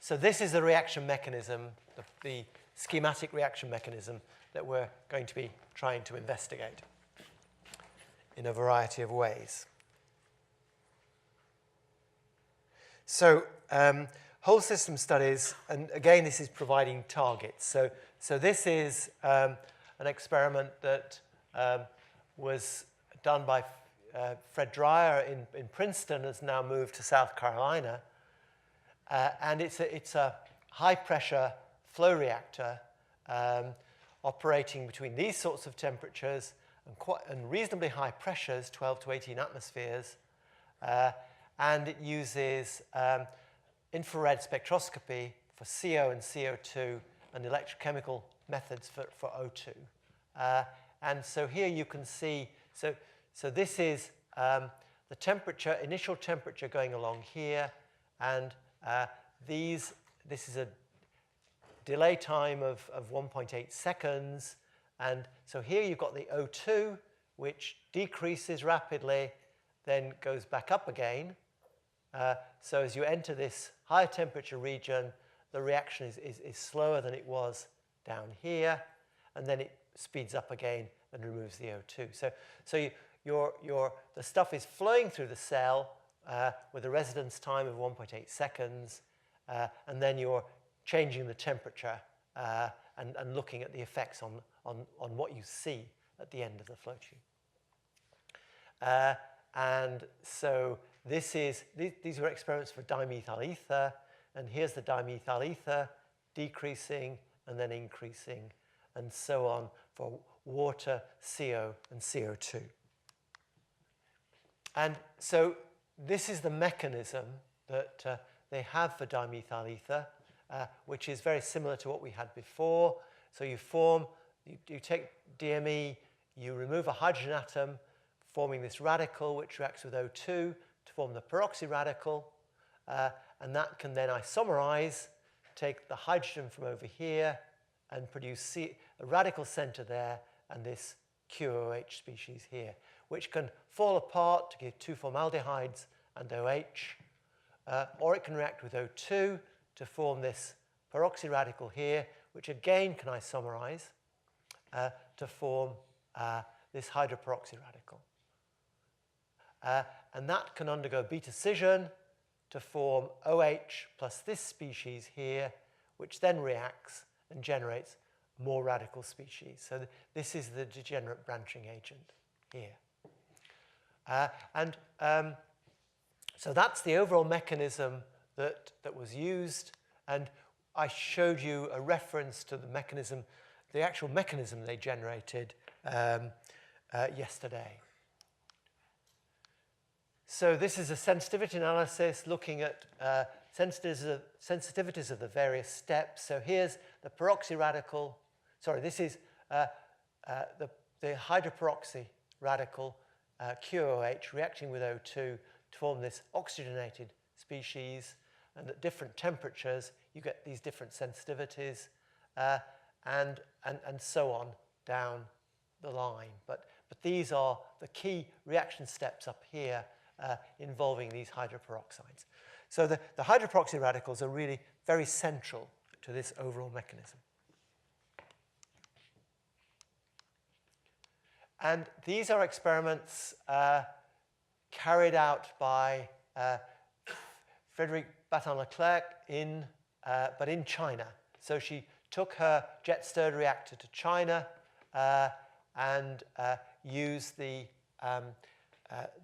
So this is the reaction mechanism, the schematic reaction mechanism that we're going to be trying to investigate in a variety of ways. So whole system studies, and again, this is providing targets. So this is an experiment that was done by Fred Dreyer in Princeton, has now moved to South Carolina. And it's a high-pressure flow reactor operating between these sorts of temperatures and reasonably high pressures, 12 to 18 atmospheres. And it uses infrared spectroscopy for CO and CO2 and electrochemical methods for O2. And so here you can see, so this is the temperature, initial temperature going along here, and this is a delay time of 1.8 seconds. And so here you've got the O2, which decreases rapidly, then goes back up again. So as you enter this higher temperature region, the reaction is slower than it was down here, and then it speeds up again and removes the O2. So the stuff is flowing through the cell with a residence time of 1.8 seconds, and then you're changing the temperature and looking at the effects on what you see at the end of the flow tube. And so these were experiments for dimethyl ether, and here's the dimethyl ether decreasing and then increasing, and so on for water, CO, and CO2. And so this is the mechanism that they have for dimethyl ether, which is very similar to what we had before. So you take DME, you remove a hydrogen atom, forming this radical which reacts with O2 to form the peroxy radical, and that can then isomerize, take the hydrogen from over here and produce a radical center there and this QOH species here, which can fall apart to give two formaldehydes and OH, or it can react with O2 to form this peroxy radical here, which again can isomerize to form this hydroperoxy radical. And that can undergo beta scission to form OH plus this species here, which then reacts and generates more radical species. So this is the degenerate branching agent here. So that's the overall mechanism that was used. And I showed you a reference to the mechanism, the actual mechanism they generated yesterday. So this is a sensitivity analysis looking at sensitivities of the various steps. So here's the peroxy radical. Sorry, this is the hydroperoxy radical, QOH, reacting with O2 to form this oxygenated species. And at different temperatures, you get these different sensitivities, and so on down the line. But these are the key reaction steps up here involving these hydroperoxides. So the hydroperoxy radicals are really very central to this overall mechanism. And these are experiments carried out by Frédéric Batin-Leclerc but in China. So she took her jet-stirred reactor to China and used the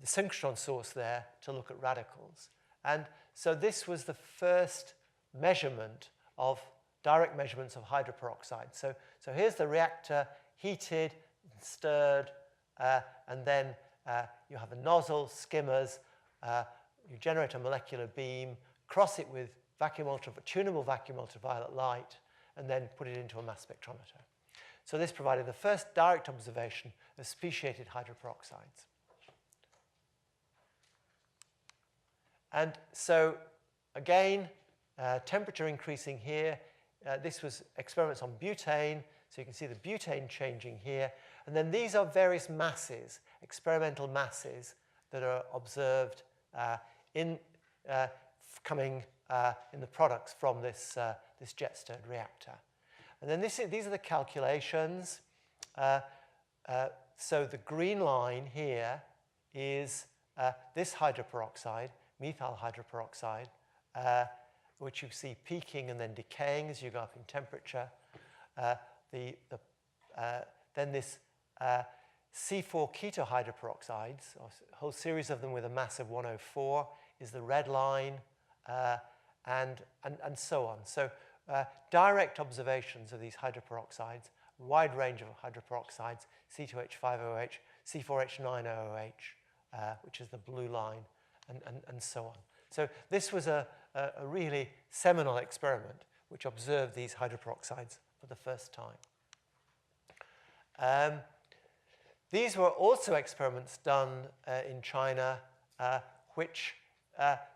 synchrotron source there to look at radicals. And so this was the first measurement of direct measurements of hydroperoxide. So here's the reactor heated, stirred, and then you have a nozzle, skimmers, you generate a molecular beam, cross it with tunable vacuum ultraviolet light, and then put it into a mass spectrometer. So this provided the first direct observation of speciated hydroperoxides. And so again, temperature increasing here. This was experiments on butane, so you can see the butane changing here. And then these are various masses, experimental masses, that are observed coming in the products from this, this jet-stirred reactor. And then these are the calculations. So the green line here is this hydroperoxide, methyl hydroperoxide, which you see peaking and then decaying as you go up in temperature. Then this C4 ketohydroperoxides, a whole series of them with a mass of 104, is the red line, and so on. So direct observations of these hydroperoxides, wide range of hydroperoxides, C2H5OH, C4H9OH, which is the blue line, and so on. So this was a really seminal experiment which observed these hydroperoxides for the first time. These were also experiments done in China which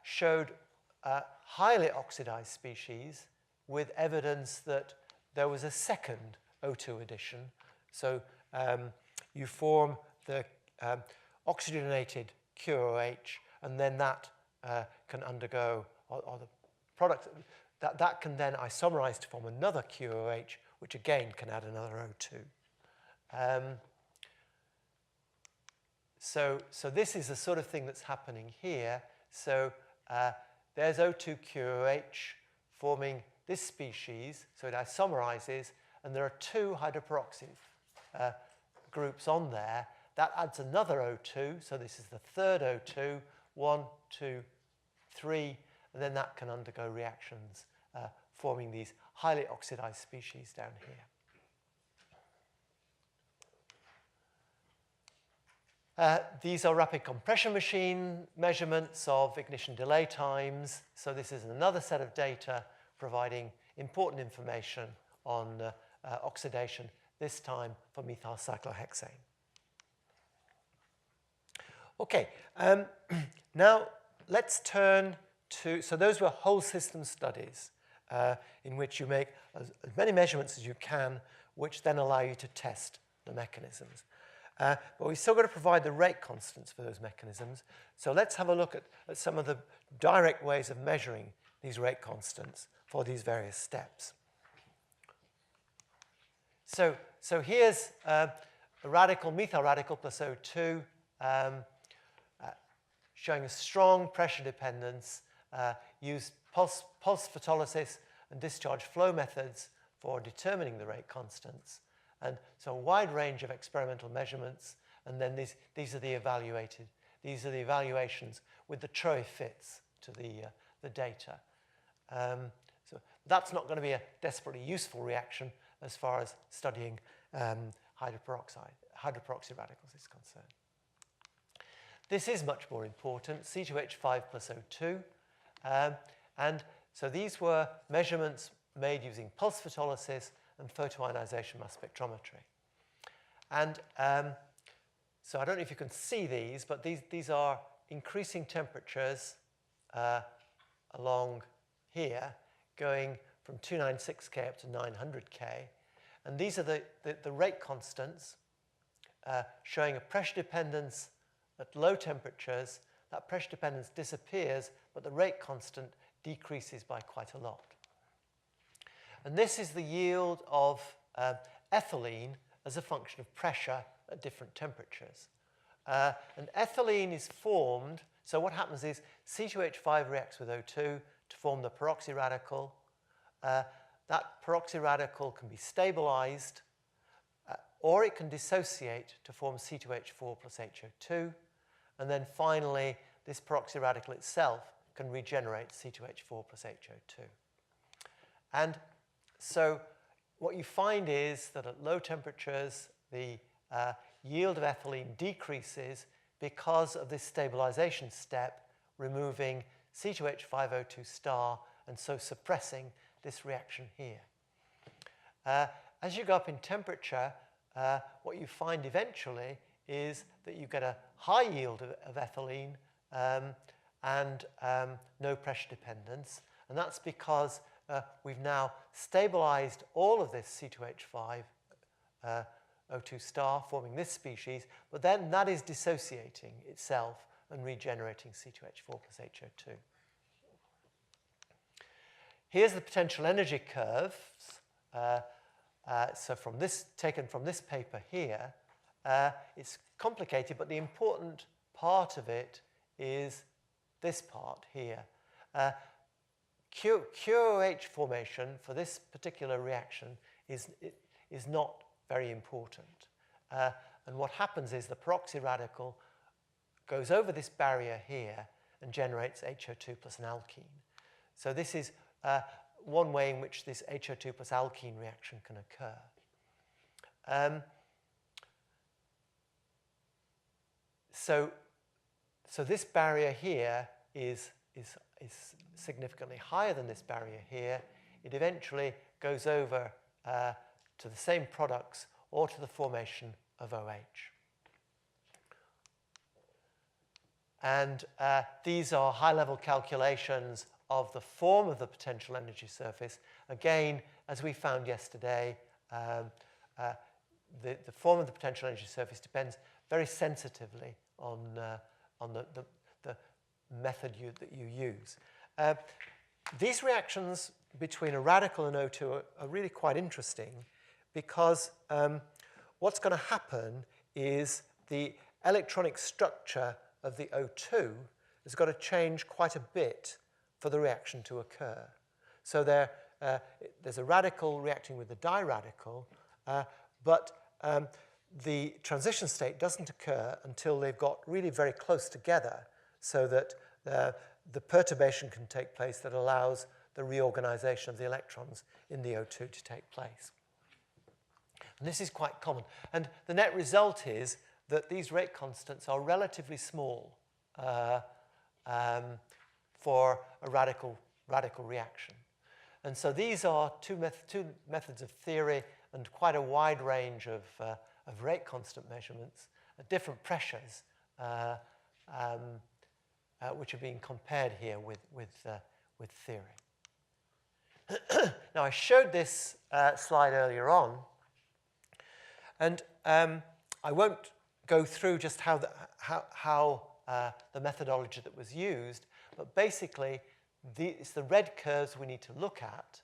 showed highly oxidized species with evidence that there was a second O2 addition. So you form the oxygenated QOH, and then that can undergo, or the product, that can then isomerize to form another QOH, which again can add another O2. So this is the sort of thing that's happening here. So there's O2 QOH forming this species, so it isomerizes, and there are two hydroperoxide groups on there. That adds another O2, so this is the third O2, 1, 2, 3, and then that can undergo reactions forming these highly oxidized species down here. These are rapid compression machine measurements of ignition delay times. So this is another set of data providing important information on oxidation, this time for methyl cyclohexane. Okay, now let's turn to, so those were whole system studies in which you make as many measurements as you can, which then allow you to test the mechanisms. But we've still got to provide the rate constants for those mechanisms. So let's have a look at some of the direct ways of measuring these rate constants for these various steps. So here's a radical, methyl radical plus O2, showing a strong pressure dependence, use pulse photolysis and discharge flow methods for determining the rate constants. And so a wide range of experimental measurements, and then these are the evaluations with the Troy fits to the data. So that's not going to be a desperately useful reaction as far as studying hydroperoxy radicals is concerned. This is much more important, C2H5 plus O2. And so these were measurements made using pulse photolysis and photoionization mass spectrometry. And so I don't know if you can see these, but these are increasing temperatures along here, going from 296K up to 900K. And these are the rate constants showing a pressure dependence at low temperatures. That pressure dependence disappears, but the rate constant decreases by quite a lot. And this is the yield of ethylene as a function of pressure at different temperatures. And ethylene is formed, so what happens is C2H5 reacts with O2 to form the peroxy radical. That peroxy radical can be stabilized, or it can dissociate to form C2H4 plus HO2. And then finally, this peroxy radical itself can regenerate C2H4 plus HO2. And so what you find is that at low temperatures, the yield of ethylene decreases because of this stabilization step, removing C2H5O2 star and so suppressing this reaction here. As you go up in temperature, what you find eventually is that you get a high yield of ethylene and no pressure dependence. And that's because we've now stabilized all of this C2H5 O2 star, forming this species, but then that is dissociating itself and regenerating C2H4 plus HO2. here's the potential energy curves. So taken from this paper here, it's complicated, but the important part of it is this part here. QOH formation for this particular reaction is not very important. And what happens is the peroxy radical goes over this barrier here and generates HO2 plus an alkene. So this is one way in which this HO2 plus alkene reaction can occur. So this barrier here is significantly higher than this barrier here. It eventually goes over to the same products or to the formation of OH. And these are high-level calculations of the form of the potential energy surface. Again, as we found yesterday, the form of the potential energy surface depends very sensitively on the method that you use. These reactions between a radical and O2 are really quite interesting because what's going to happen is the electronic structure of the O2 has got to change quite a bit for the reaction to occur. So there's a radical reacting with the diradical, but the transition state doesn't occur until they've got really very close together so that the perturbation can take place that allows the reorganization of the electrons in the O2 to take place. And this is quite common. And the net result is that these rate constants are relatively small for a radical reaction. And so these are two methods of theory and quite a wide range of rate constant measurements at different pressures, which are being compared here with theory. Now, I showed this slide earlier on, and I won't go through just how the methodology that was used, but basically it's the red curves we need to look at,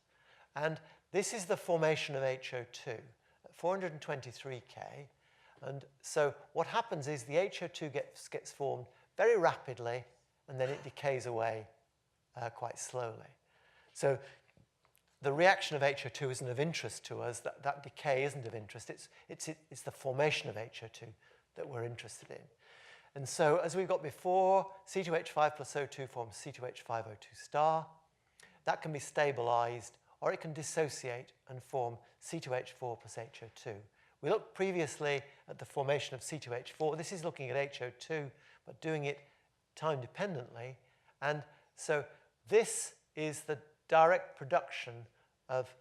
and this is the formation of HO2 at 423 K, and so what happens is the HO2 gets formed very rapidly, and then it decays away quite slowly. So the reaction of HO2 isn't of interest to us. That decay isn't of interest. It's the formation of HO2 that we're interested in. And so, as we've got before, C2H5 plus O2 forms C2H5O2 star. That can be stabilized, or it can dissociate and form C2H4 plus HO2. We looked previously at the formation of C2H4. This is looking at HO2, but doing it time dependently. And so this is the direct production of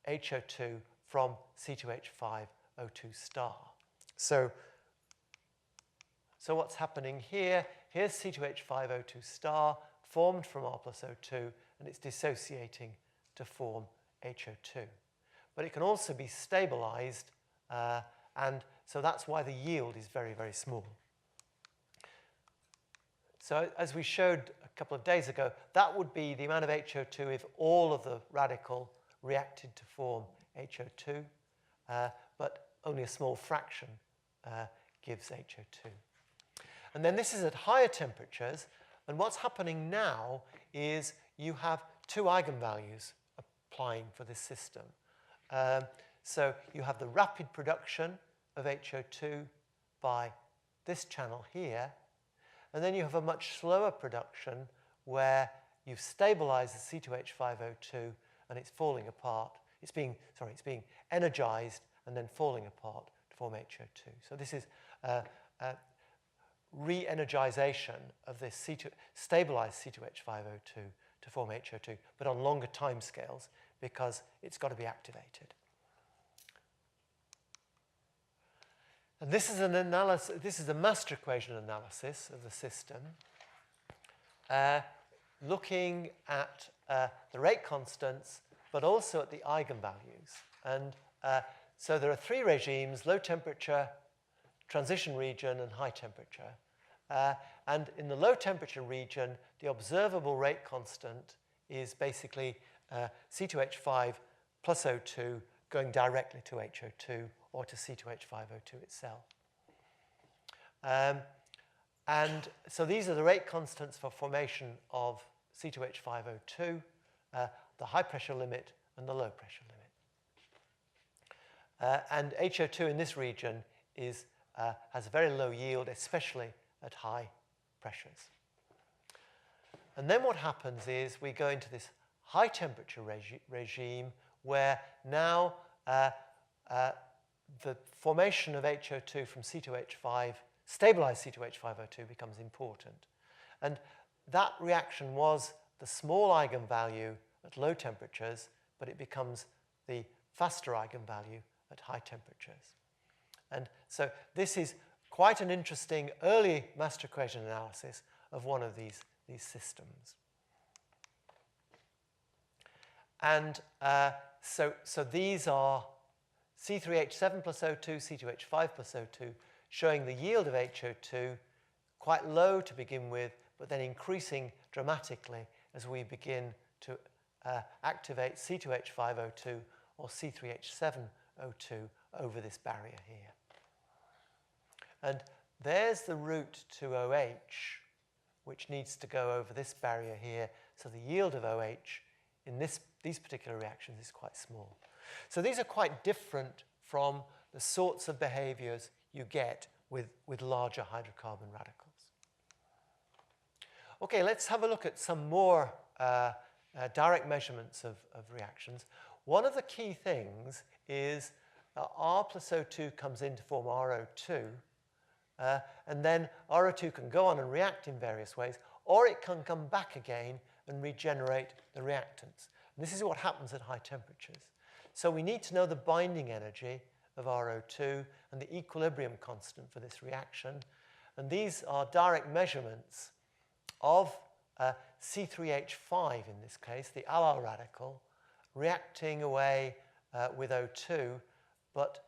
HO2 from C2H5O2 star. So what's happening here? Here's C2H5O2 star formed from R plus O2, and it's dissociating to form HO2. But it can also be stabilized, and so that's why the yield is very, very small. So as we showed a couple of days ago, that would be the amount of HO2 if all of the radical reacted to form HO2, but only a small fraction gives HO2. And then this is at higher temperatures, and what's happening now is you have two eigenvalues applying for this system. So you have the rapid production of HO2 by this channel here, and then you have a much slower production where you've stabilized the C2H5O2 and it's falling apart. It's being energized and then falling apart to form HO2. So this is re-energization of this stabilized C2H5O2 to form HO2, but on longer time scales because it's got to be activated. And this is an analysis. This is a master equation analysis of the system, looking at the rate constants, but also at the eigenvalues. And so there are three regimes: low temperature, transition region, and high temperature. And in the low temperature region, the observable rate constant is basically C2H5 plus O2 going directly to HO2 or to C2H5O2 itself. And so these are the rate constants for formation of C2H5O2, the high pressure limit and the low pressure limit. And HO2 in this region has a very low yield, especially at high pressures. And then what happens is we go into this high temperature regime where now the formation of HO2 from C2H5, stabilized C2H5O2, becomes important. And that reaction was the small eigenvalue at low temperatures, but it becomes the faster eigenvalue at high temperatures. And so this is quite an interesting early master equation analysis of one of these systems. And so these are C3H7 plus O2, C2H5 plus O2, showing the yield of HO2 quite low to begin with, but then increasing dramatically as we begin to activate C2H5O2 or C3H7O2 over this barrier here. And there's the route to OH, which needs to go over this barrier here. So the yield of OH in these particular reactions is quite small. So these are quite different from the sorts of behaviors you get with larger hydrocarbon radicals. Okay, let's have a look at some more direct measurements of reactions. One of the key things is R plus O2 comes in to form RO2, and then RO2 can go on and react in various ways, or it can come back again and regenerate the reactants. And this is what happens at high temperatures. So we need to know the binding energy of RO2 and the equilibrium constant for this reaction. And these are direct measurements of C3H5 in this case, the allyl radical, reacting away with O2, but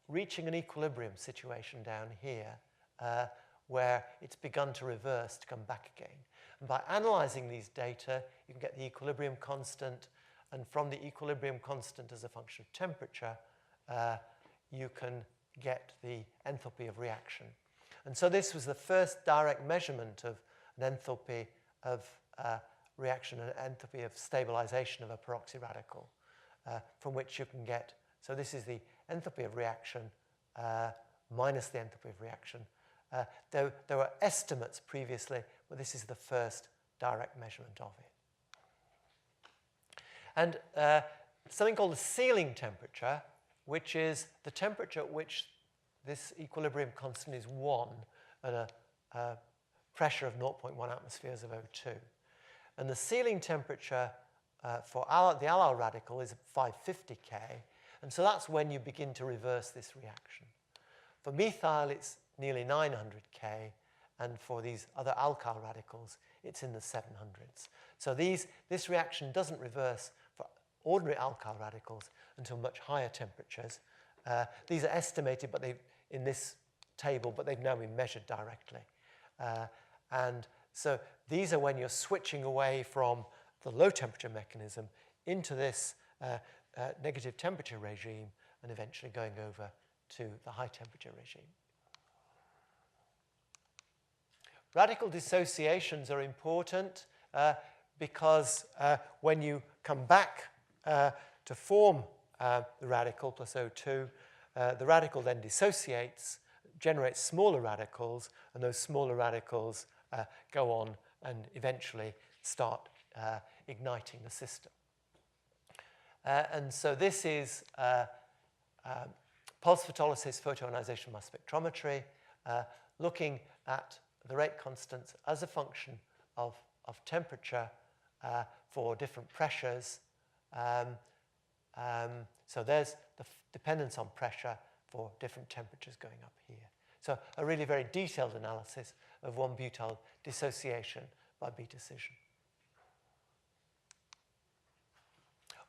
reaching an equilibrium situation down here where it's begun to reverse to come back again. And by analyzing these data, you can get the equilibrium constant, and from the equilibrium constant as a function of temperature, you can get the enthalpy of reaction. And so this was the first direct measurement of an enthalpy of reaction, an enthalpy of stabilization of a peroxy radical, from which you can get, so this is the enthalpy of reaction minus the enthalpy of reaction. There were estimates previously, but this is the first direct measurement of it. And something called the ceiling temperature, which is the temperature at which this equilibrium constant is 1 at a pressure of 0.1 atmospheres of O2. And the ceiling temperature for the allyl radical is 550 K, and so that's when you begin to reverse this reaction. For methyl, it's nearly 900 K, and for these other alkyl radicals, it's in the 700s. So this reaction doesn't reverse for ordinary alkyl radicals until much higher temperatures. These are estimated in this table, but they've now been measured directly. And so these are when you're switching away from the low temperature mechanism into this negative temperature regime and eventually going over to the high temperature regime. Radical dissociations are important because when you come back to form the radical plus O2, the radical then dissociates, generates smaller radicals, and those smaller radicals go on and eventually start igniting the system. And so this is pulse photolysis photoionization mass spectrometry, looking at the rate constants as a function of temperature for different pressures. So there's the dependence on pressure for different temperatures going up here. So a really very detailed analysis of 1-butyl dissociation by beta scission.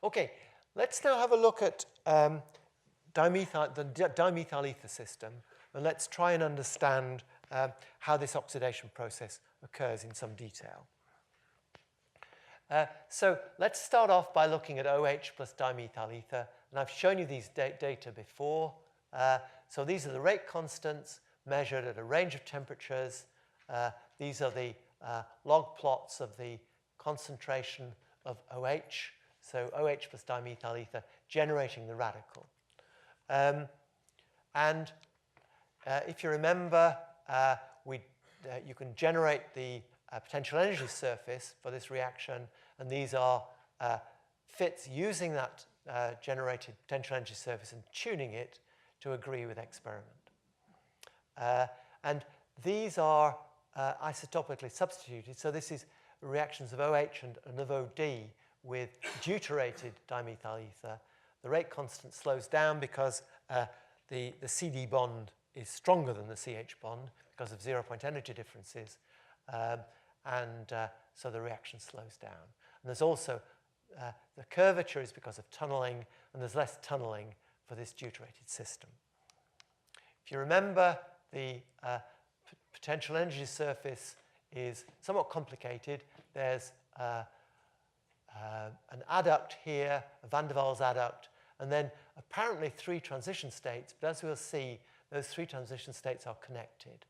Okay, let's now have a look at the dimethyl ether system, and let's try and understand how this oxidation process occurs in some detail. So let's start off by looking at OH plus dimethyl ether. And I've shown you these data before. So these are the rate constants measured at a range of temperatures. These are the log plots of the concentration of OH. So OH plus dimethyl ether generating the radical. If you remember, you can generate the potential energy surface for this reaction, and these are fits using that generated potential energy surface and tuning it to agree with experiment. And these are isotopically substituted, so this is reactions of OH and of OD with deuterated dimethyl ether. The rate constant slows down because the CD bond is stronger than the CH bond because of 0-point energy differences. So the reaction slows down. And there's also the curvature is because of tunneling, and there's less tunneling for this deuterated system. If you remember, the potential energy surface is somewhat complicated. There's an adduct here, a van der Waals adduct, and then apparently 3 transition states, but as we'll see, those 3 transition states are connected.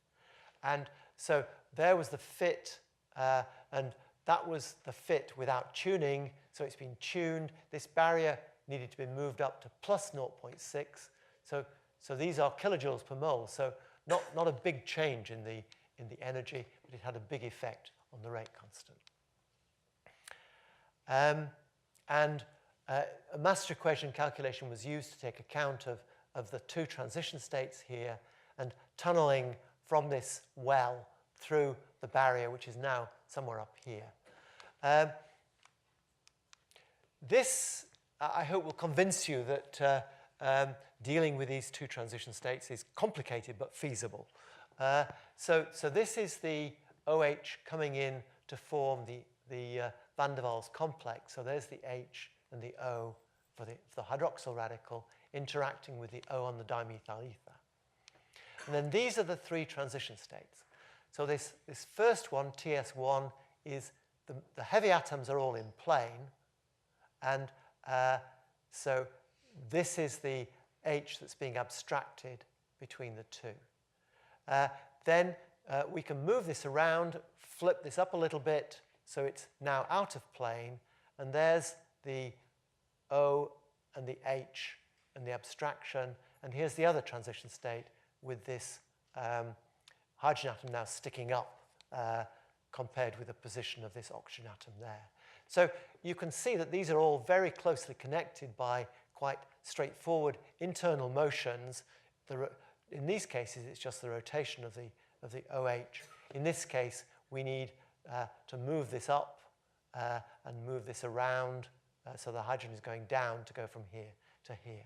And so there was the fit, and that was the fit without tuning, so it's been tuned. This barrier needed to be moved up to plus 0.6, so these are kilojoules per mole, so not a big change in the energy, but it had a big effect on the rate constant. A master equation calculation was used to take account of the 2 transition states here and tunneling from this well through the barrier, which is now somewhere up here. This, I hope, will convince you that dealing with these 2 transition states is complicated but feasible. So this is the OH coming in to form the van der Waals complex. So there's the H and the O for the hydroxyl radical interacting with the O on the dimethyl ether. And then these are the 3 transition states. So this first one, TS1, is the heavy atoms are all in plane. And so this is the H that's being abstracted between the 2. Then we can move this around, flip this up a little bit, so it's now out of plane. And there's the O and the H and the abstraction. And here's the other transition state with this hydrogen atom now sticking up compared with the position of this oxygen atom there. So you can see that these are all very closely connected by quite straightforward internal motions. In these cases, it's just the rotation of the OH. In this case, we need to move this up and move this around so the hydrogen is going down to go from here to here.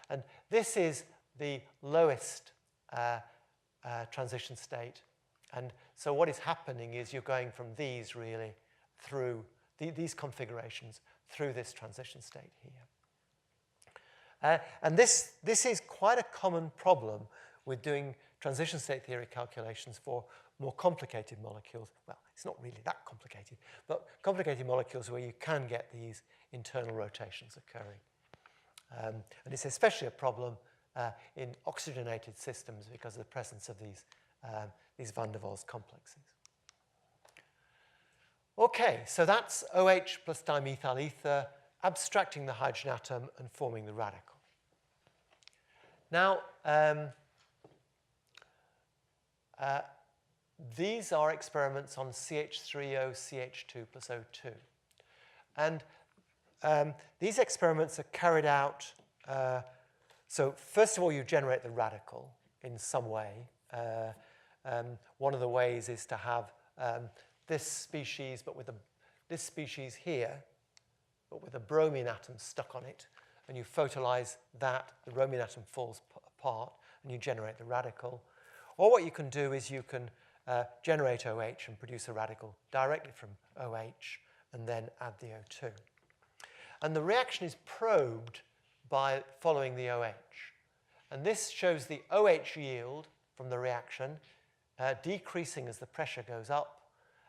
And this is the lowest transition state. And so what is happening is you're going from these really through these configurations through this transition state here. And this is quite a common problem with doing transition state theory calculations for more complicated molecules. Well, it's not really that complicated, but complicated molecules where you can get these internal rotations occurring. And it's especially a problem in oxygenated systems because of the presence of these van der Waals complexes. Okay, so that's OH plus dimethyl ether, abstracting the hydrogen atom and forming the radical. Now, these are experiments on CH3O, CH2 plus O2. And these experiments are carried out, so first of all, you generate the radical in some way. One of the ways is to have this species, but with this species here, but with a bromine atom stuck on it, and you photolyze that, the bromine atom falls apart, and you generate the radical. Or what you can do is you can generate OH and produce a radical directly from OH, and then add the O2. And the reaction is probed by following the OH. And this shows the OH yield from the reaction, decreasing as the pressure goes up,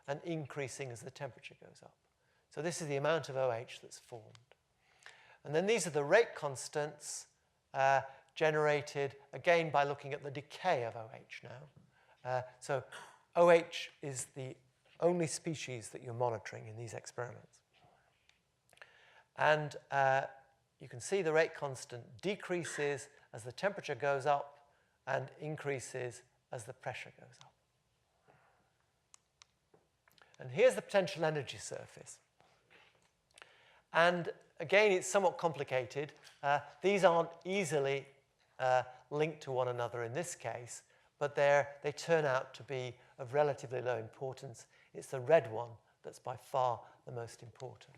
and increasing as the temperature goes up. So this is the amount of OH that's formed. And then these are the rate constants generated, again, by looking at the decay of OH now. So OH is the only species that you're monitoring in these experiments. And you can see the rate constant decreases as the temperature goes up and increases as the pressure goes up. And here's the potential energy surface. And again, it's somewhat complicated. These aren't easily linked to one another in this case, but they turn out to be of relatively low importance. It's the red one that's by far the most important.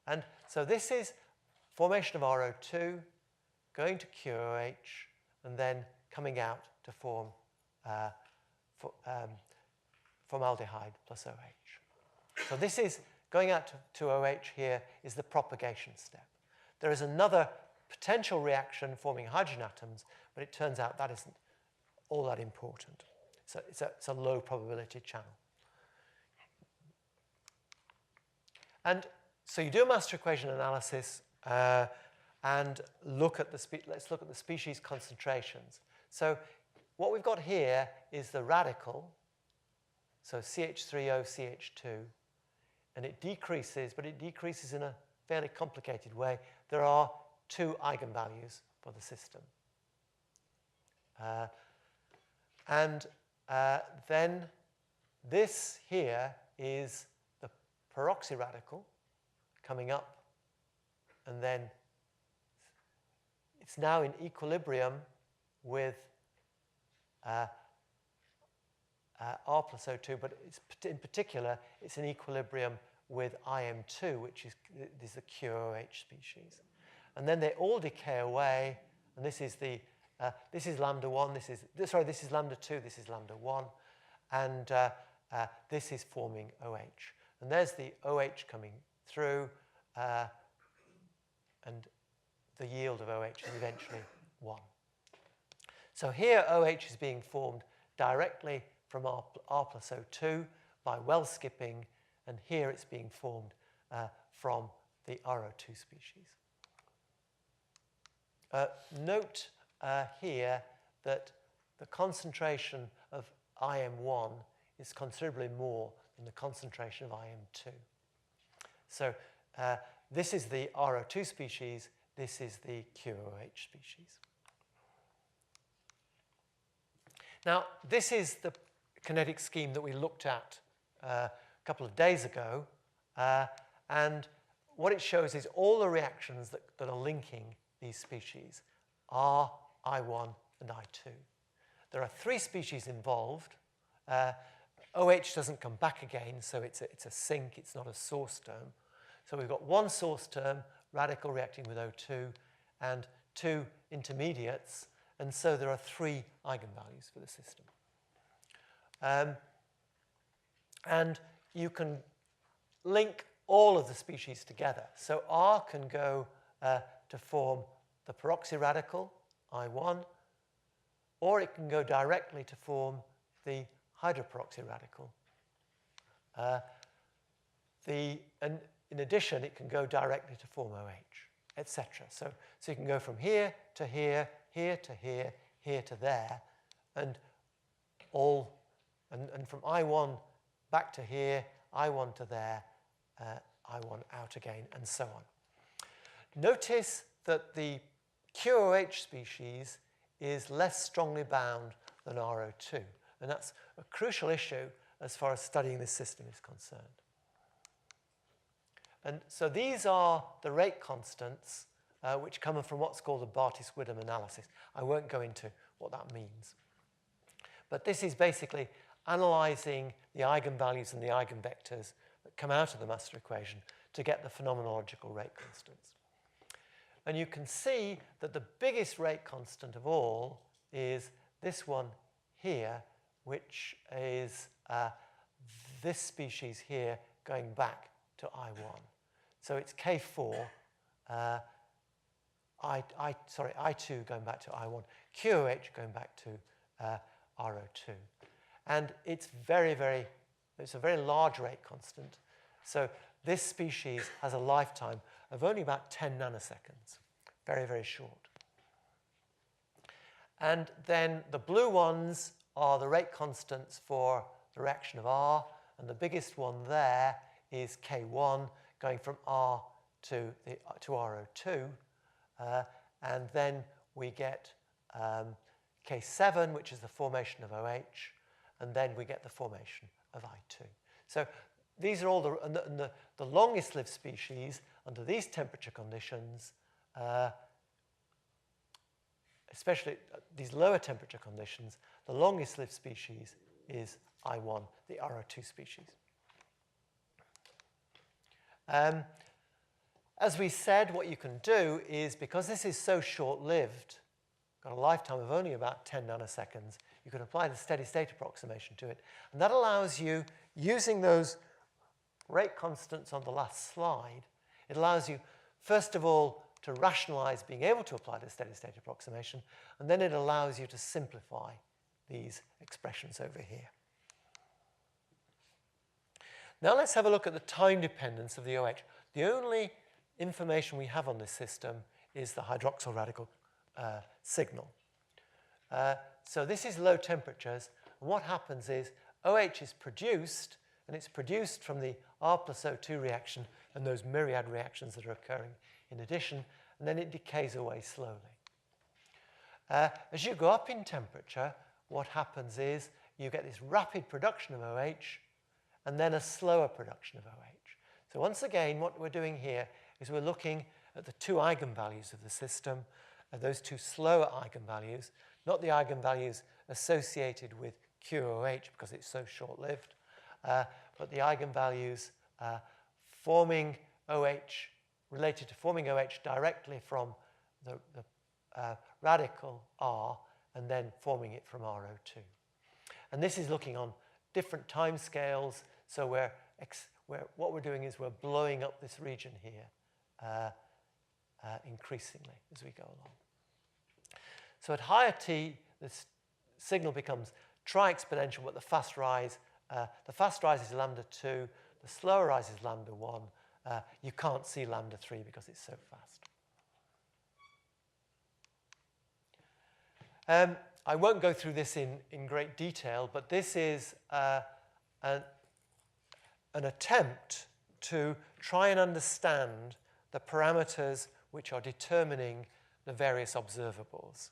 And so this is formation of RO2, going to QOH, and then coming out to form formaldehyde plus OH. So this is going out to OH here is the propagation step. There is another potential reaction forming hydrogen atoms, but it turns out that isn't all that important. So it's a low probability channel. And so you do a master equation analysis and let's look at the species concentrations. So what we've got here is the radical, so CH3O, CH2, and it decreases, but it decreases in a fairly complicated way. There are two eigenvalues for the system. Then this here is the peroxy radical coming up, and then it's now in equilibrium with R plus O2, but in particular, it's in equilibrium with IM2, which is the QOH species. And then they all decay away, and this is lambda 1, this is lambda 2, this is lambda 1, and this is forming OH. And there's the OH coming through, and the yield of OH is eventually 1. So here OH is being formed directly from R plus O2 by well skipping, and here it's being formed from the RO2 species. Note here that the concentration of IM1 is considerably more than the concentration of IM2. So this is the RO2 species, this is the QOH species. Now, this is the kinetic scheme that we looked at a couple of days ago, and what it shows is all the reactions that are linking these species are I1 and I2. There are 3 species involved. OH doesn't come back again, so it's a sink, it's not a source term. So we've got one source term, radical reacting with O2, and 2 intermediates, and so there are 3 eigenvalues for the system. And you can link all of the species together. So R can go to form the peroxy radical, I1, or it can go directly to form the hydroperoxy radical. And in addition, it can go directly to form OH, etc. So you can go from here to here, here to here, here to there, and from I1 back to here, I1 to there, I1 out again, and so on. Notice that the QOH species is less strongly bound than RO2, and that's a crucial issue as far as studying this system is concerned. And so these are the rate constants which come from what's called the Bartis-Widom analysis. I won't go into what that means. But this is basically analyzing the eigenvalues and the eigenvectors that come out of the master equation to get the phenomenological rate constants. And you can see that the biggest rate constant of all is this one here, which is this species here going back to I1. So it's K4, I2 going back to I1, QOH going back to RO2. And it's it's a very large rate constant. So this species has a lifetime of only about 10 nanoseconds. Very, very short. And then the blue ones are the rate constants for the reaction of R, and the biggest one there is K1, going from R to RO2. And then we get K7, which is the formation of OH, and then we get the formation of I2. So these are all the longest lived species under these temperature conditions, especially these lower temperature conditions. The longest lived species is I1, the RO2 species. As we said, what you can do is, because this is so short-lived, got a lifetime of only about 10 nanoseconds, you can apply the steady state approximation to it. And that allows you, using those rate constants on the last slide, it allows you, first of all, to rationalize being able to apply the steady state approximation, and then it allows you to simplify these expressions over here. Now let's have a look at the time dependence of the OH. The only information we have on this system is the hydroxyl radical signal. So this is low temperatures, and what happens is OH is produced, and it's produced from the R plus O2 reaction and those myriad reactions that are occurring in addition, and then it decays away slowly. As you go up in temperature, what happens is you get this rapid production of OH and then a slower production of OH. So once again, what we're doing here is we're looking at the two eigenvalues of the system, those two slower eigenvalues, not the eigenvalues associated with QOH because it's so short-lived, but the eigenvalues forming OH, related to forming OH directly from the radical R and then forming it from RO2. And this is looking on different time scales, so what we're doing is we're blowing up this region here increasingly as we go along. So at higher T, this signal becomes tri-exponential, but the fast rise is lambda 2, the slower rise is lambda 1. You can't see lambda 3 because it's so fast. I won't go through this in great detail, but this is an attempt to try and understand the parameters which are determining the various observables.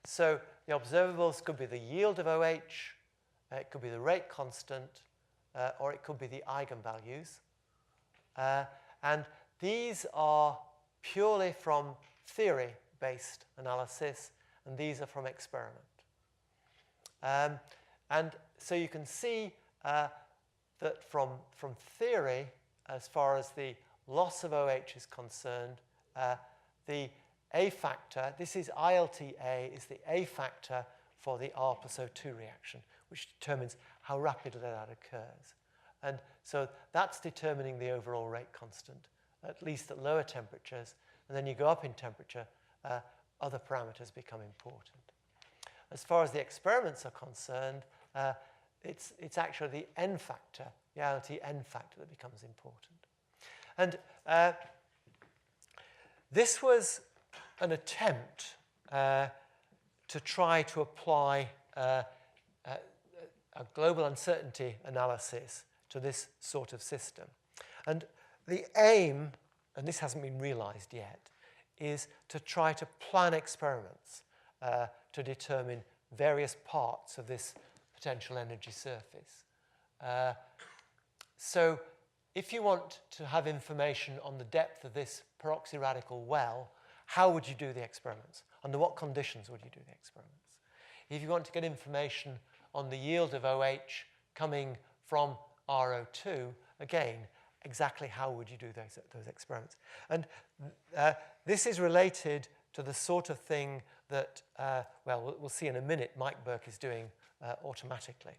So the observables could be the yield of OH, it could be the rate constant, or it could be the eigenvalues. And these are purely from theory-based analysis, and these are from experiment. And so you can see that from theory, as far as the loss of OH is concerned, the A factor, this is ILTA, is the A factor for the R plus O2 reaction, which determines how rapidly that occurs. And so that's determining the overall rate constant, at least at lower temperatures. And then you go up in temperature, other parameters become important. As far as the experiments are concerned, it's actually the N factor, the ILT N factor, that becomes important. And this was an attempt to try to apply a global uncertainty analysis to this sort of system. And the aim, and this hasn't been realized yet, is to try to plan experiments to determine various parts of this potential energy surface. So if you want to have information on the depth of this peroxyradical well, how would you do the experiments? Under what conditions would you do the experiments? If you want to get information on the yield of OH coming from RO2, again, exactly how would you do those experiments? And this is related to the sort of thing that, well, we'll see in a minute, Mike Burke is doing automatically.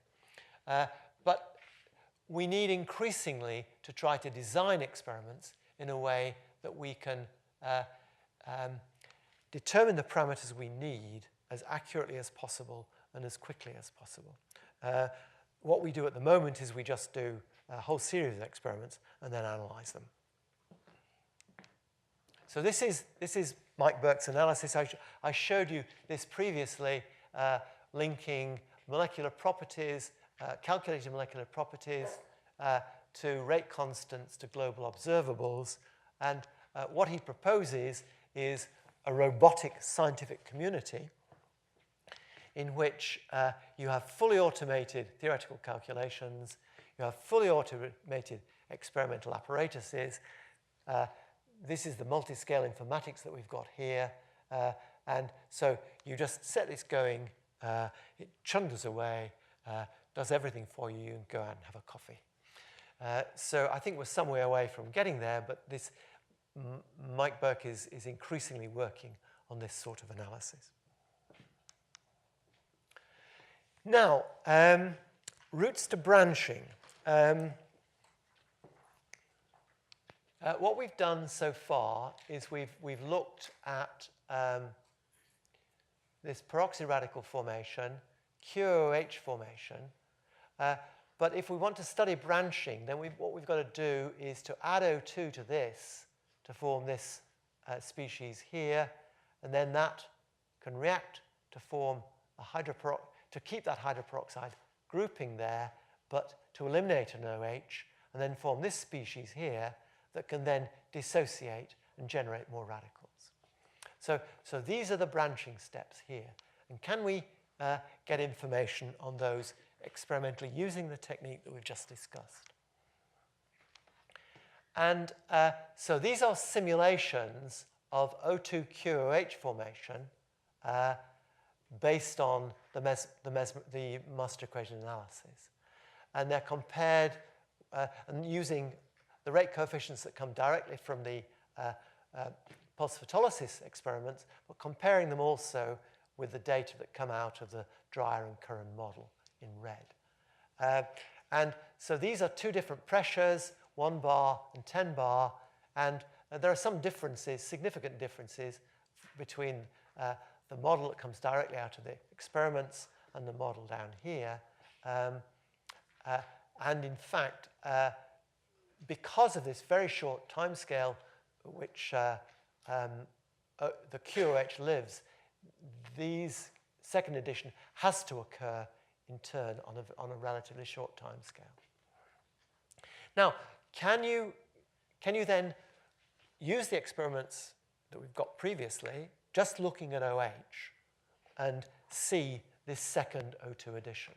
But we need increasingly to try to design experiments in a way that we can determine the parameters we need as accurately as possible and as quickly as possible. what we do at the moment is we just do a whole series of experiments and then analyze them. So this is Mike Burke's analysis. I showed you this previously, linking molecular properties, calculated molecular properties to rate constants to global observables. And what he proposes is a robotic scientific community in which you have fully automated theoretical calculations, you have fully automated experimental apparatuses. This is the multi-scale informatics that we've got here. And so you just set this going, it chunders away, does everything for you, you can go out and have a coffee. So I think we're some way away from getting there, but this Mike Burke is increasingly working on this sort of analysis. Now, routes to branching. What we've done so far is we've looked at this peroxy radical formation, QOH formation. But if we want to study branching, then what we've got to do is to add O2 to this to form this species here, and then that can react to form a to keep that hydroperoxide grouping there, but to eliminate an OH, and then form this species here that can then dissociate and generate more radicals. So these are the branching steps here. And can we get information on those experimentally using the technique that we've just discussed? And so these are simulations of O2-QOH formation based on the master equation analysis. And they're compared and using the rate coefficients that come directly from the pulse photolysis experiments, but comparing them also with the data that come out of the Dreyer and Curran model in red. And so these are two different pressures, 1 bar and 10 bar, and there are some differences, significant differences between the model that comes directly out of the experiments and the model down here. And in fact, because of this very short timescale which the QOH lives, these second edition has to occur in turn on a relatively short timescale. Now, can you then use the experiments that we've got previously, just looking at OH, and see this second O2 addition?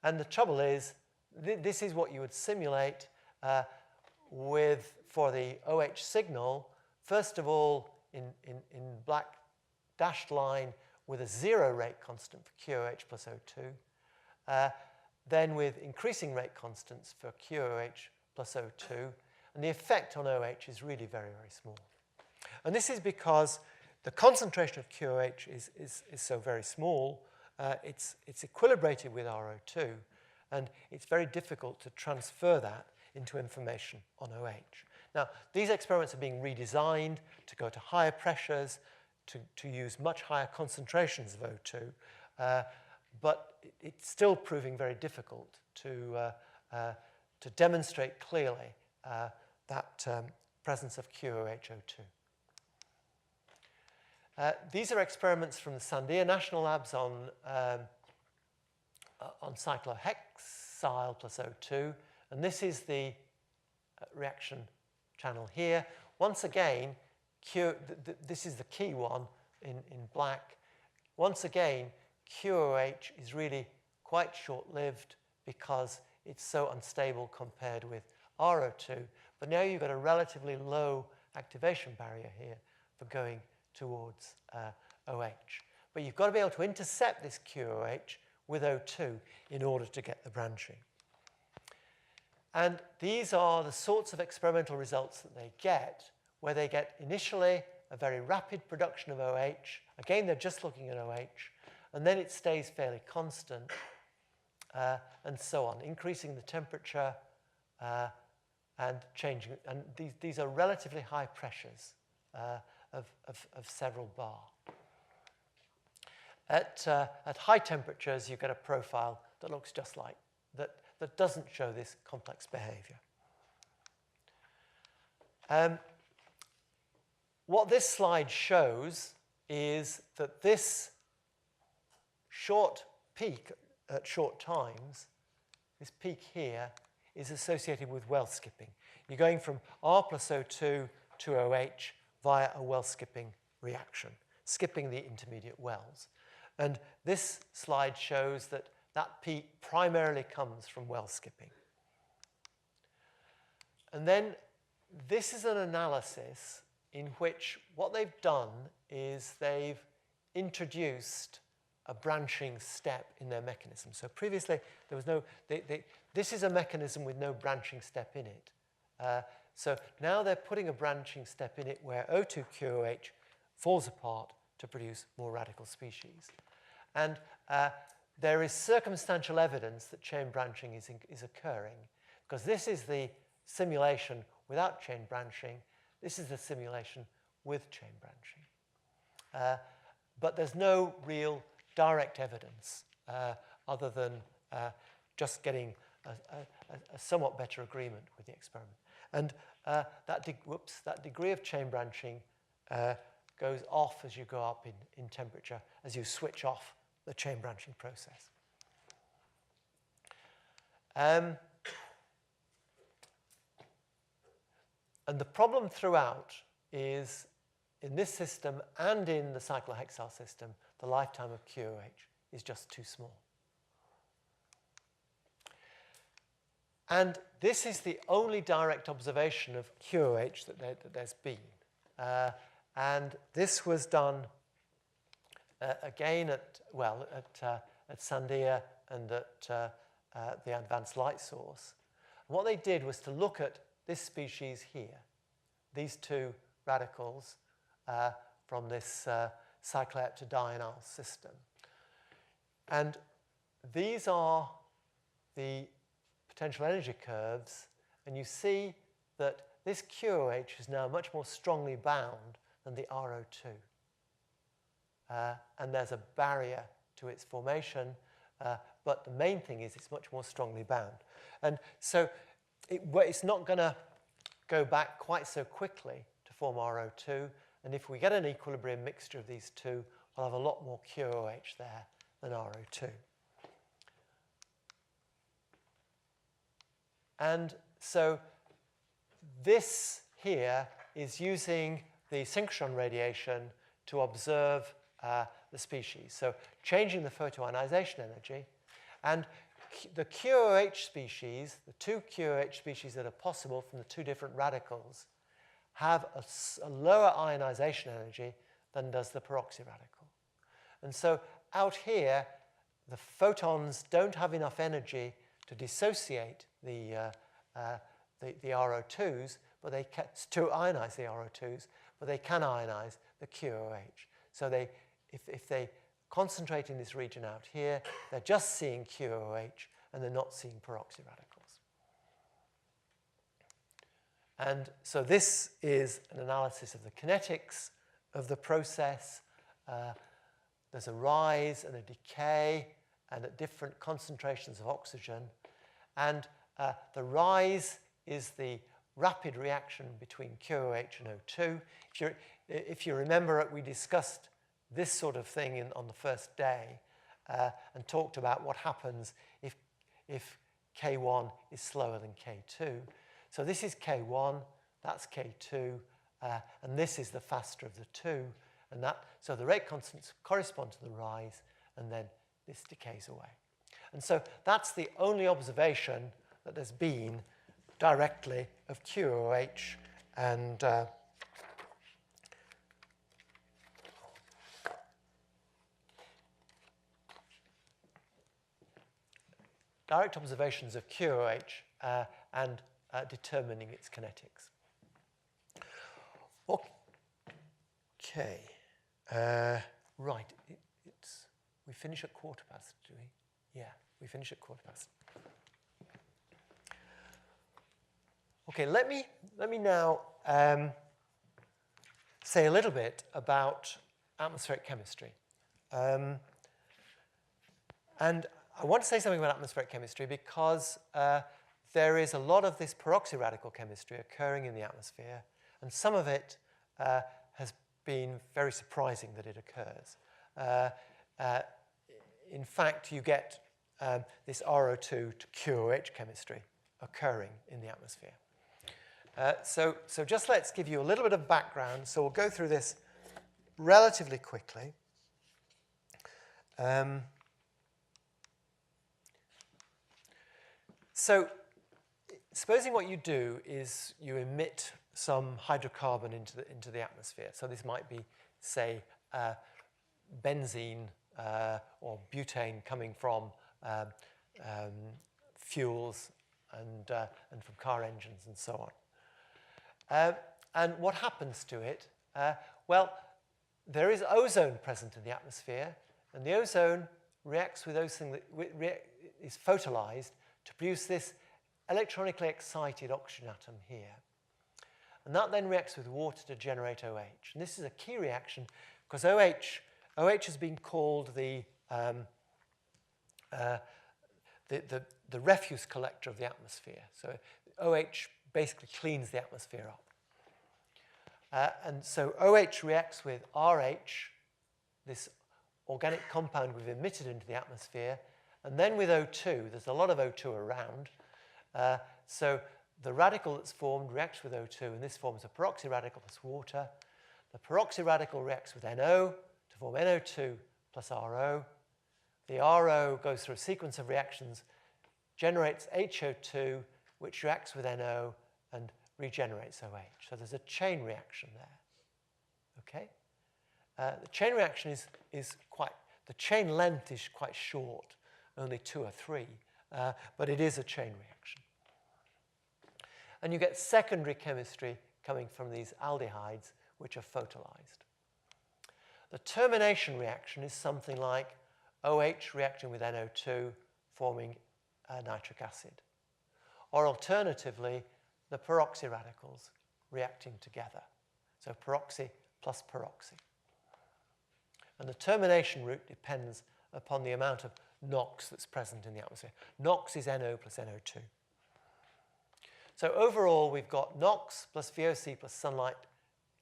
And the trouble is, this is what you would simulate for the OH signal. First of all, in black dashed line with a 0 rate constant for QOH plus O2. Then with increasing rate constants for QOH plus O2. And the effect on OH is really very, very small. And this is because the concentration of QOH is so very small. It's equilibrated with RO2. And it's very difficult to transfer that into information on OH. Now, these experiments are being redesigned to go to higher pressures, to use much higher concentrations of O2, but it's still proving very difficult to demonstrate clearly that presence of QOH-O2. These are experiments from the Sandia National Labs on cyclohexyl plus O2, and this is the reaction channel here. Once again, this is the key one in black. Once again, QOH is really quite short-lived because it's so unstable compared with RO2. But now you've got a relatively low activation barrier here for going towards OH. But you've got to be able to intercept this QOH with O2 in order to get the branching. And these are the sorts of experimental results that they get, where they get initially a very rapid production of OH. Again, they're just looking at OH. And then it stays fairly constant, and so on, increasing the temperature and changing. And these are relatively high pressures of several bar. At high temperatures, you get a profile that looks just like that doesn't show this complex behavior. What this slide shows is that this short peak at short times, this peak here, is associated with well skipping. You're going from R plus O2 to OH via a well skipping reaction, skipping the intermediate wells. And this slide shows that that peak primarily comes from well skipping. And then this is an analysis in which what they've done is they've introduced a branching step in their mechanism. So previously, there was no, this is a mechanism with no branching step in it. So now they're putting a branching step in it where O2-QOH falls apart to produce more radical species. And there is circumstantial evidence that chain branching is occurring, because this is the simulation without chain branching. This is the simulation with chain branching. But there's no real direct evidence other than just getting a somewhat better agreement with the experiment. And that degree of chain branching goes off as you go up in temperature, as you switch off the chain branching process. And the problem throughout is, in this system and in the cyclohexyl system, the lifetime of QOH is just too small. And this is the only direct observation of QOH that there's been. And this was done again at Sandia and at the Advanced Light Source. And what they did was to look at this species here, these two radicals from this cycloheptadienyl system. And these are the potential energy curves, and you see that this QOH is now much more strongly bound than the RO2. And there's a barrier to its formation, but the main thing is it's much more strongly bound. And so it's not going to go back quite so quickly to form RO2, and if we get an equilibrium mixture of these two, we'll have a lot more QOH there than RO2. And so this here is using the synchrotron radiation to observe the species. So changing the photoionization energy. And the QOH species, the two QOH species that are possible from the two different radicals, have a lower ionization energy than does the peroxy radical. And so out here, the photons don't have enough energy to dissociate the RO2s, but they can, to ionize the RO2s, but they can ionize the QOH. So if they concentrate in this region out here, they're just seeing QOH and they're not seeing peroxy radicals. And so this is an analysis of the kinetics of the process. There's a rise and a decay, and at different concentrations of oxygen. And the rise is the rapid reaction between QOH and O2. If you remember it, we discussed this sort of thing on the first day and talked about what happens if K1 is slower than K2. So this is K1, that's K2, and this is the faster of the two. And so the rate constants correspond to the rise, and then this decays away. And so that's the only observation that there's been directly of QOH and direct observations of QOH and determining its kinetics. Okay, right. We finish at 15:15, do we? Yeah, we finish at 15:15. Okay, let me now say a little bit about atmospheric chemistry. And I want to say something about atmospheric chemistry because there is a lot of this peroxyradical chemistry occurring in the atmosphere, and some of it has been very surprising that it occurs. In fact, you get this RO2 to QOH chemistry occurring in the atmosphere. So just let's give you a little bit of background. So we'll go through this relatively quickly. So supposing what you do is you emit some hydrocarbon into the atmosphere. So this might be, say, benzene or butane coming from fuels and from car engines and so on. And what happens to it? Well, there is ozone present in the atmosphere, and the ozone reacts with those things that is photolized to produce this electronically excited oxygen atom here. And that then reacts with water to generate OH. And this is a key reaction because OH has been called the refuse collector of the atmosphere. So OH basically cleans the atmosphere up. And so OH reacts with RH, this organic compound we've emitted into the atmosphere, and then with O2. There's a lot of O2 around. So the radical that's formed reacts with O2, and this forms a peroxyradical plus water. The peroxyradical reacts with NO to form NO2 plus RO. The RO goes through a sequence of reactions, generates HO2, which reacts with NO and regenerates OH. So there's a chain reaction there. Okay? The chain reaction the chain length is quite short, only 2 or 3, but it is a chain reaction. And you get secondary chemistry coming from these aldehydes, which are photolized. The termination reaction is something like OH reacting with NO2, forming nitric acid. Or alternatively, the peroxyradicals reacting together. So peroxy plus peroxy. And the termination route depends upon the amount of NOx that's present in the atmosphere. NOx is NO plus NO2. So overall, we've got NOx plus VOC plus sunlight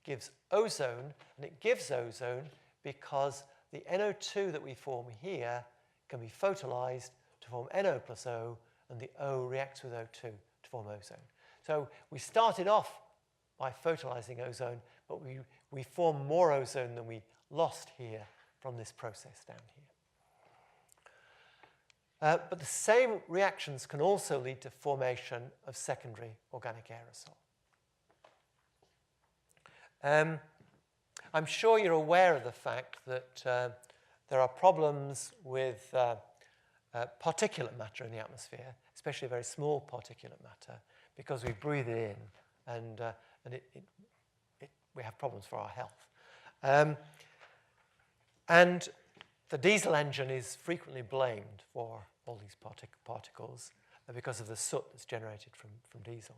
gives ozone, and it gives ozone because the NO2 that we form here can be photolized to form NO plus O, and the O reacts with O2 to form ozone. So we started off by photolizing ozone, but we form more ozone than we lost here from this process down here. But the same reactions can also lead to formation of secondary organic aerosol. I'm sure you're aware of the fact that there are problems with particulate matter in the atmosphere, especially very small particulate matter, because we breathe it in and we have problems for our health. And the diesel engine is frequently blamed for all these particles because of the soot that's generated from diesel.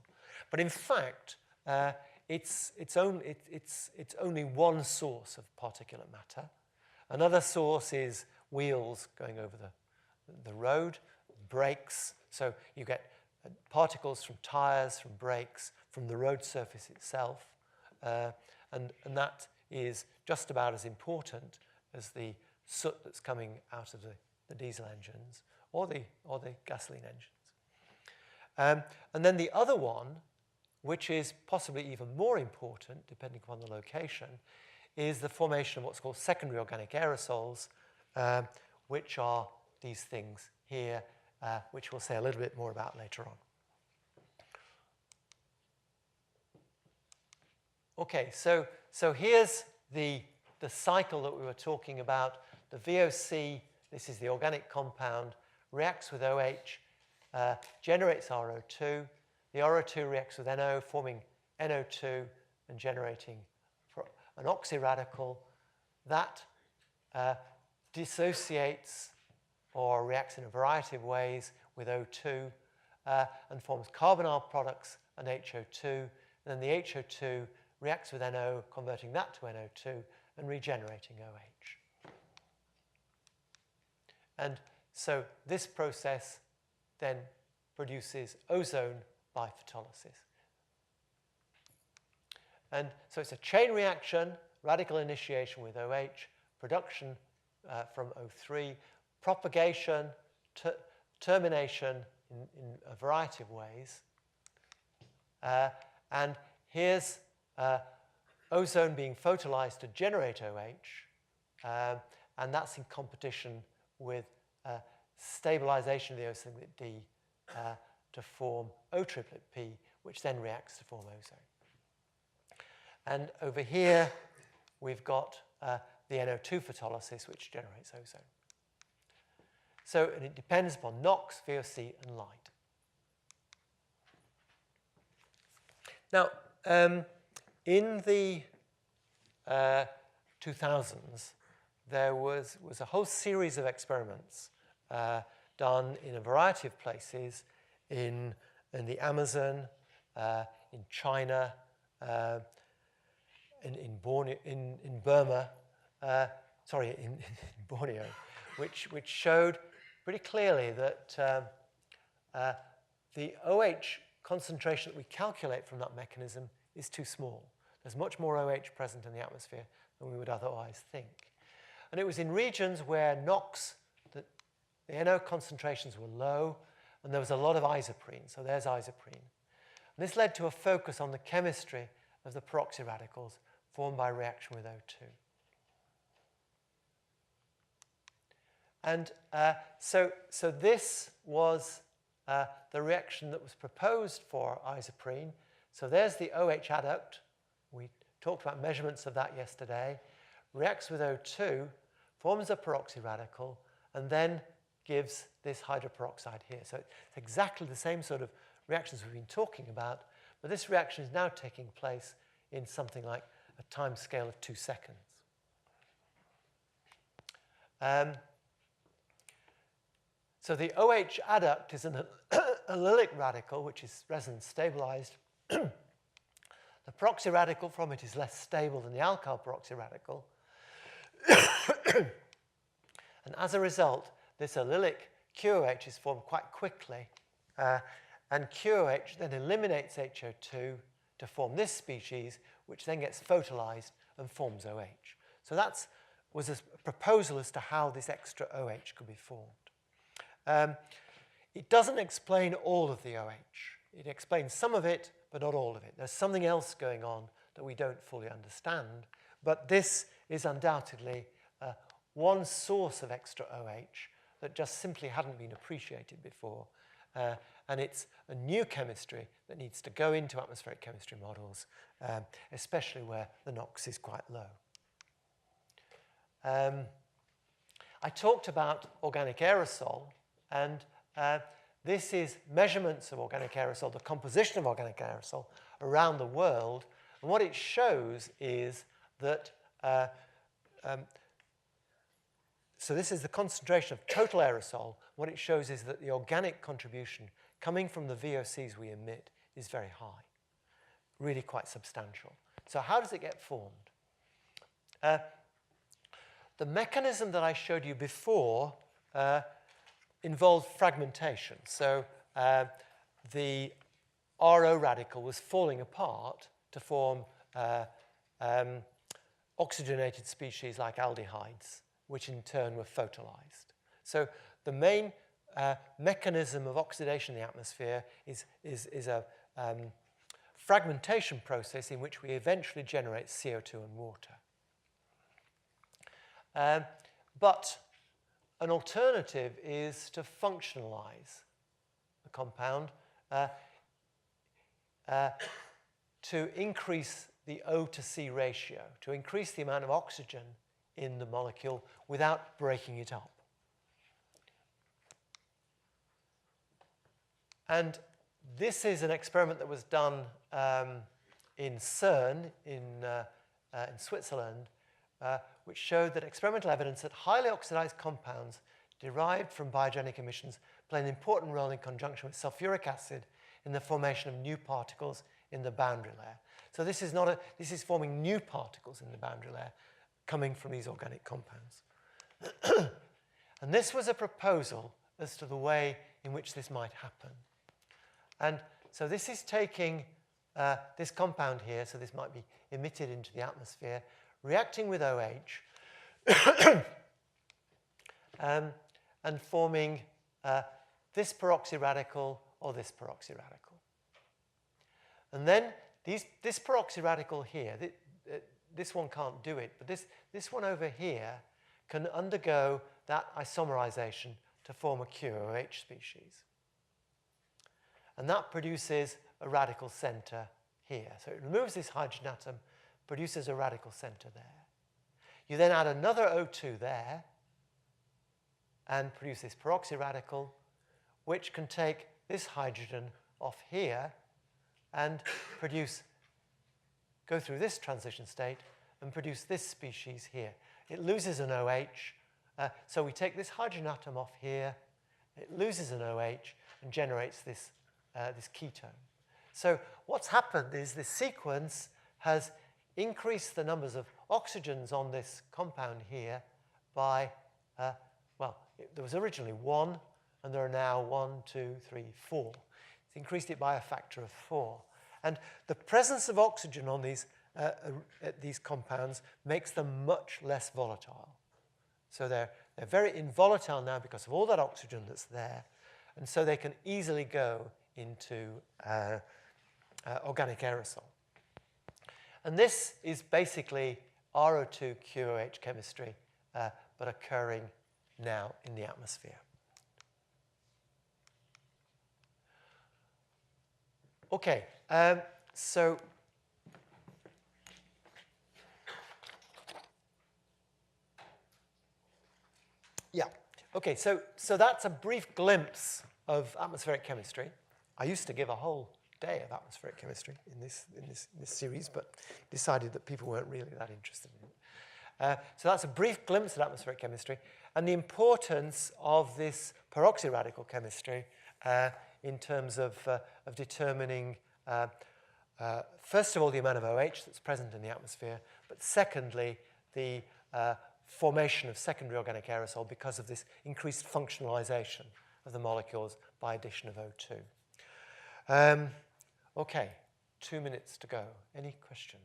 But in fact, it's only one source of particulate matter. Another source is wheels going over the road, brakes. So you get particles from tires, from brakes, from the road surface itself. And that is just about as important as the soot that's coming out of the diesel engines or the gasoline engines. And then the other one, which is possibly even more important, depending upon the location, is the formation of what's called secondary organic aerosols, which are these things here, which we'll say a little bit more about later on. Okay, so here's the cycle that we were talking about. The VOC, this is the organic compound, reacts with OH, generates RO2. The RO2 reacts with NO, forming NO2 and generating an oxyradical. That dissociates or reacts in a variety of ways with O2 and forms carbonyl products and HO2. And then the HO2 reacts with NO, converting that to NO2 and regenerating OH. And So this process then produces ozone by photolysis. And so it's a chain reaction, radical initiation with OH, production from O3, propagation, termination in a variety of ways. And here's ozone being photolysed to generate OH, and that's in competition with stabilization of the O singlet D to form O triplet P, which then reacts to form ozone. And over here, we've got the NO2 photolysis, which generates ozone. So, and it depends upon NOx, VOC, and light. Now, in the 2000s, there was a whole series of experiments done in a variety of places, in the Amazon, in China, in Burma, in Borneo, which showed pretty clearly that the OH concentration that we calculate from that mechanism is too small. There's much more OH present in the atmosphere than we would otherwise think. And it was in regions where NOx, the NO concentrations were low, and there was a lot of isoprene. So there's isoprene. And this led to a focus on the chemistry of the peroxy radicals formed by reaction with O2. And so this was the reaction that was proposed for isoprene. So there's the OH adduct. We talked about measurements of that yesterday. Reacts with O2, forms a peroxy radical, and then gives this hydroperoxide here. So it's exactly the same sort of reactions we've been talking about, but this reaction is now taking place in something like a time scale of 2 seconds. So the OH adduct is an allylic radical, which is resonance stabilized. The peroxy radical from it is less stable than the alkyl peroxy radical. And as a result, this allylic QOH is formed quite quickly. And QOH then eliminates HO2 to form this species, which then gets photolysed and forms OH. So that was a proposal as to how this extra OH could be formed. It doesn't explain all of the OH. It explains some of it, but not all of it. There's something else going on that we don't fully understand, but this is undoubtedly one source of extra OH that just simply hadn't been appreciated before. And it's a new chemistry that needs to go into atmospheric chemistry models, especially where the NOx is quite low. I talked about organic aerosol, and this is measurements of organic aerosol, the composition of organic aerosol around the world. And what it shows is that, so this is the concentration of total aerosol. What it shows is that the organic contribution coming from the VOCs we emit is very high, really quite substantial. So how does it get formed? The mechanism that I showed you before involved fragmentation. So the RO radical was falling apart to form oxygenated species like aldehydes, which in turn were photolysed. So the main mechanism of oxidation in the atmosphere is a fragmentation process in which we eventually generate CO2 and water. But an alternative is to functionalize the compound to increase the O to C ratio, to increase the amount of oxygen in the molecule without breaking it up. And this is an experiment that was done in CERN in Switzerland, which showed that experimental evidence that highly oxidized compounds derived from biogenic emissions play an important role in conjunction with sulfuric acid in the formation of new particles in the boundary layer. So this is forming new particles in the boundary layer coming from these organic compounds. And this was a proposal as to the way in which this might happen. And so this is taking this compound here, so this might be emitted into the atmosphere, reacting with OH, and forming this peroxy radical or this peroxy radical. And then this peroxy radical here, this one can't do it, but this one over here can undergo that isomerization to form a QOH species. And that produces a radical center here. So it removes this hydrogen atom, produces a radical center there. You then add another O2 there and produce this peroxy radical, which can take this hydrogen off here and go through this transition state and produce this species here. It loses an OH, so we take this hydrogen atom off here, it loses an OH and generates this ketone. So what's happened is this sequence has increased the numbers of oxygens on this compound here by, there was originally 1, and there are now 1, 2, 3, 4. It's increased it by a factor of 4. And the presence of oxygen on these compounds makes them much less volatile. So they're very involatile now because of all that oxygen that's there, and so they can easily go into organic aerosol. And this is basically RO2 QOH chemistry, but occurring now in the atmosphere. Okay, so yeah, okay, so that's a brief glimpse of atmospheric chemistry. I used to give a whole day of atmospheric chemistry in this series, but decided that people weren't really that interested in it. So that's a brief glimpse of atmospheric chemistry and the importance of this peroxy radical chemistry in terms of determining, first of all, the amount of OH that's present in the atmosphere, but secondly, the formation of secondary organic aerosol because of this increased functionalization of the molecules by addition of O2. Okay, 2 minutes to go. Any questions?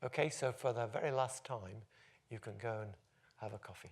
Okay, so for the very last time, you can go and have a coffee.